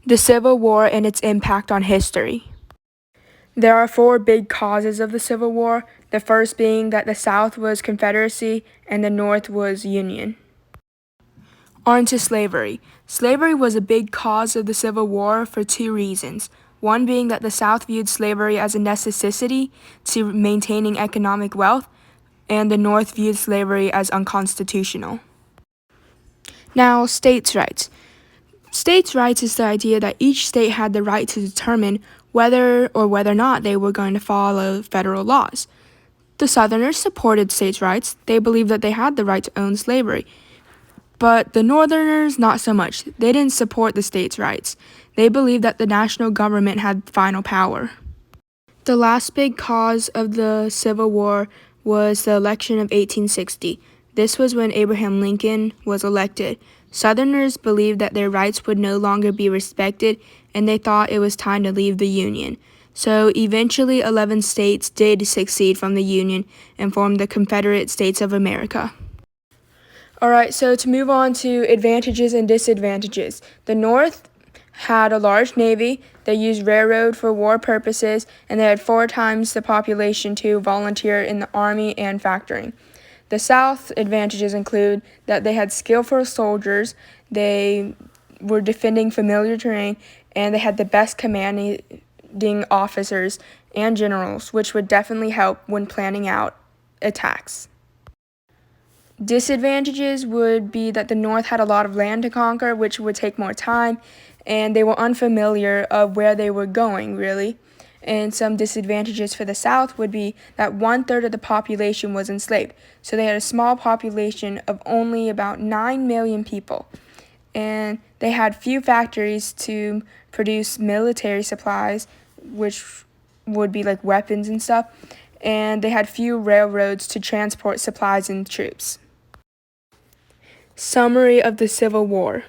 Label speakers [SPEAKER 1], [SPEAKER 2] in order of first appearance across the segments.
[SPEAKER 1] The Civil War and its impact on history. There are four big causes of the Civil War, the first being that the South was Confederacy and the North was Union. On to slavery. Slavery was a big cause of the Civil War for two reasons. One being that the South viewed slavery as a necessity to maintaining economic wealth, and the North viewed slavery as unconstitutional. Now, states' rights. States' rights is the idea that each state had the right to determine whether or not they were going to follow federal laws. The Southerners supported states' rights. They believed that they had the right to own slavery. But the Northerners, not so much. They didn't support the states' rights. They believed that the national government had final power. The last big cause of the Civil War was the election of 1860. This was when Abraham Lincoln was elected. Southerners believed that their rights would no longer be respected, and they thought it was time to leave the Union. So eventually 11 states did secede from the Union and formed the Confederate States of America. Alright, so to move on to advantages and disadvantages. The North had a large navy, they used railroad for war purposes, and they had 4 times the population to volunteer in the army and factoring. The South advantages include that they had skillful soldiers, they were defending familiar terrain, and they had the best commanding officers and generals, which would definitely help when planning out attacks. Disadvantages would be that the North had a lot of land to conquer, which would take more time, and they were unfamiliar of where they were going, really. And some disadvantages for the South would be that 1/3 of the population was enslaved. So they had a small population of only about 9 million people. And they had few factories to produce military supplies, which would be like weapons and stuff. And they had few railroads to transport supplies and troops. Summary of the Civil War.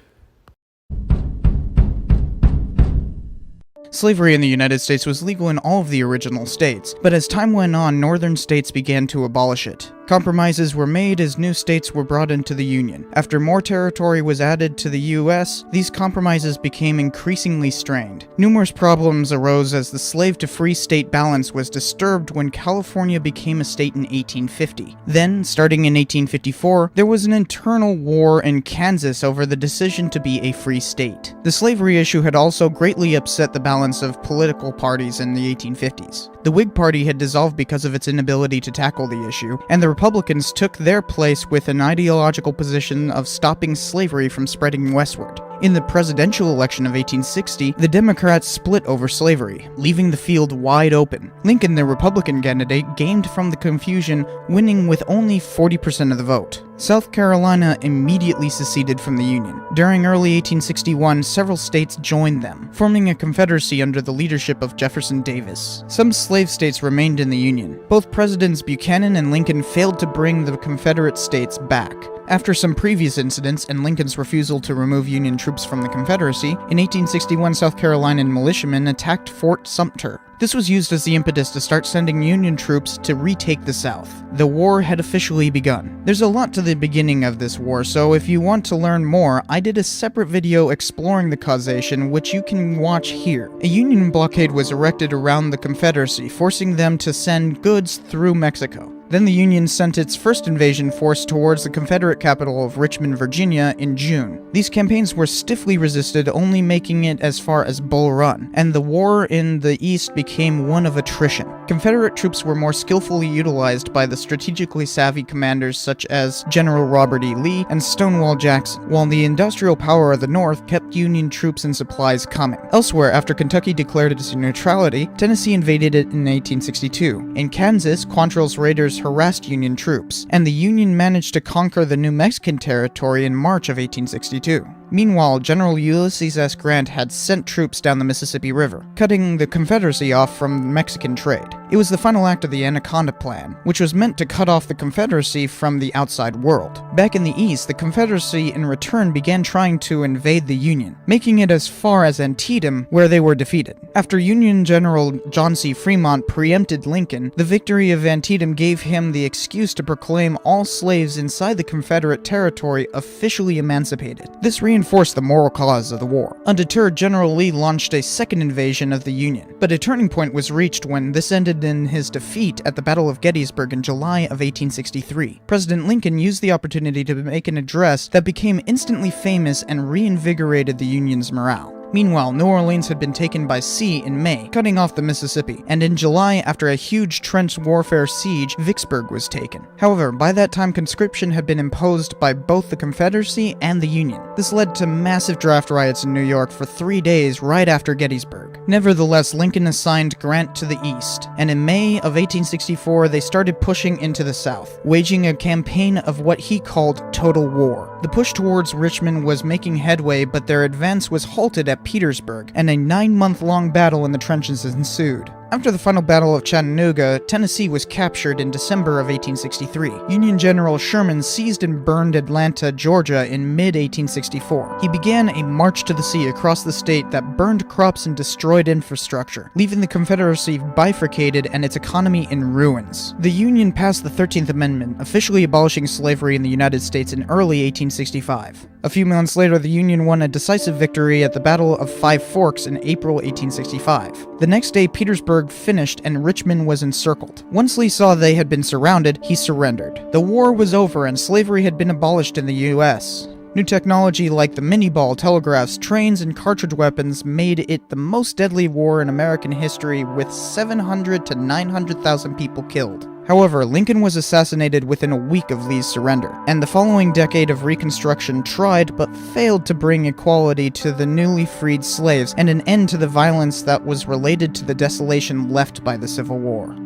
[SPEAKER 2] Slavery in the United States was legal in all of the original states, but as time went on, northern states began to abolish it. Compromises were made as new states were brought into the Union. After more territory was added to the U.S., these compromises became increasingly strained. Numerous problems arose as the slave-to-free state balance was disturbed when California became a state in 1850. Then, starting in 1854, there was an internal war in Kansas over the decision to be a free state. The slavery issue had also greatly upset the balance of political parties in the 1850s. The Whig Party had dissolved because of its inability to tackle the issue, and the Republicans took their place with an ideological position of stopping slavery from spreading westward. In the presidential election of 1860, the Democrats split over slavery, leaving the field wide open. Lincoln, the Republican candidate, gained from the confusion, winning with only 40% of the vote. South Carolina immediately seceded from the Union. During early 1861, several states joined them, forming a confederacy under the leadership of Jefferson Davis. Some slave states remained in the Union. Both Presidents Buchanan and Lincoln failed to bring the Confederate states back. After some previous incidents and Lincoln's refusal to remove Union troops from the Confederacy, in 1861 South Carolinian militiamen attacked Fort Sumter. This was used as the impetus to start sending Union troops to retake the South. The war had officially begun. There's a lot to the beginning of this war, so if you want to learn more, I did a separate video exploring the causation, which you can watch here. A Union blockade was erected around the Confederacy, forcing them to send goods through Mexico. Then the Union sent its first invasion force towards the Confederate capital of Richmond, Virginia in June. These campaigns were stiffly resisted, only making it as far as Bull Run, and the war in the East became one of attrition. Confederate troops were more skillfully utilized by the strategically savvy commanders such as General Robert E. Lee and Stonewall Jackson, while the industrial power of the North kept Union troops and supplies coming. Elsewhere, after Kentucky declared its neutrality, Tennessee invaded it in 1862. In Kansas, Quantrill's raiders harassed Union troops, and the Union managed to conquer the New Mexican territory in March of 1862. Meanwhile, General Ulysses S. Grant had sent troops down the Mississippi River, cutting the Confederacy off from Mexican trade. It was the final act of the Anaconda Plan, which was meant to cut off the Confederacy from the outside world. Back in the East, the Confederacy in return began trying to invade the Union, making it as far as Antietam, where they were defeated. After Union General John C. Fremont preempted Lincoln, the victory of Antietam gave him the excuse to proclaim all slaves inside the Confederate territory officially emancipated. This reinforced reinforced the moral cause of the war. Undeterred, General Lee launched a second invasion of the Union, but a turning point was reached when this ended in his defeat at the Battle of Gettysburg in July of 1863. President Lincoln used the opportunity to make an address that became instantly famous and reinvigorated the Union's morale. Meanwhile, New Orleans had been taken by sea in May, cutting off the Mississippi, and in July, after a huge trench warfare siege, Vicksburg was taken. However, by that time, conscription had been imposed by both the Confederacy and the Union. This led to massive draft riots in New York for 3 days right after Gettysburg. Nevertheless, Lincoln assigned Grant to the east, and in May of 1864, they started pushing into the south, waging a campaign of what he called total war. The push towards Richmond was making headway, but their advance was halted at Petersburg, and a 9-month-long battle in the trenches ensued. After the final Battle of Chattanooga, Tennessee was captured in December of 1863. Union General Sherman seized and burned Atlanta, Georgia in mid-1864. He began a march to the sea across the state that burned crops and destroyed infrastructure, leaving the Confederacy bifurcated and its economy in ruins. The Union passed the 13th Amendment, officially abolishing slavery in the United States in early 1865. A few months later, the Union won a decisive victory at the Battle of Five Forks in April 1865. The next day, Petersburg finished and Richmond was encircled. Once Lee saw they had been surrounded, he surrendered. The war was over and slavery had been abolished in the U.S. New technology like the mini-ball, telegraphs, trains, and cartridge weapons made it the most deadly war in American history, with 700 to 900,000 people killed. However, Lincoln was assassinated within a week of Lee's surrender, and the following decade of Reconstruction tried but failed to bring equality to the newly freed slaves and an end to the violence that was related to the desolation left by the Civil War.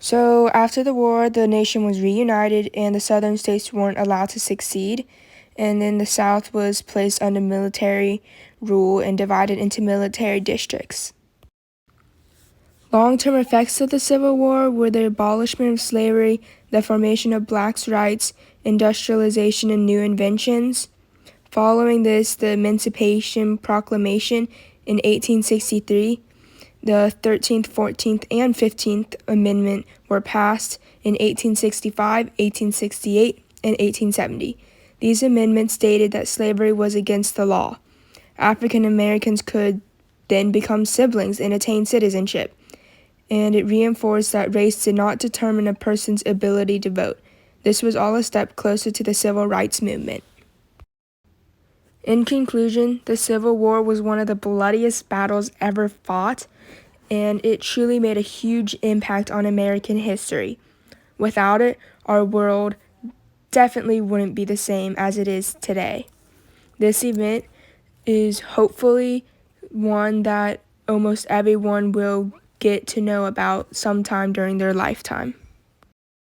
[SPEAKER 1] So, after the war, the nation was reunited and the southern states weren't allowed to succeed, and then the South was placed under military rule and divided into military districts. Long-term effects of the Civil War were the abolishment of slavery, the formation of blacks' rights, industrialization, and new inventions. Following this, the Emancipation Proclamation in 1863, the 13th, 14th, and 15th Amendment were passed in 1865, 1868, and 1870. These amendments stated that slavery was against the law. African Americans could then become siblings and attain citizenship, and it reinforced that race did not determine a person's ability to vote. This was all a step closer to the civil rights movement. In conclusion, the Civil War was one of the bloodiest battles ever fought, and it truly made a huge impact on American history. Without it, our world definitely wouldn't be the same as it is today. This event is hopefully one that almost everyone will get to know about sometime during their lifetime.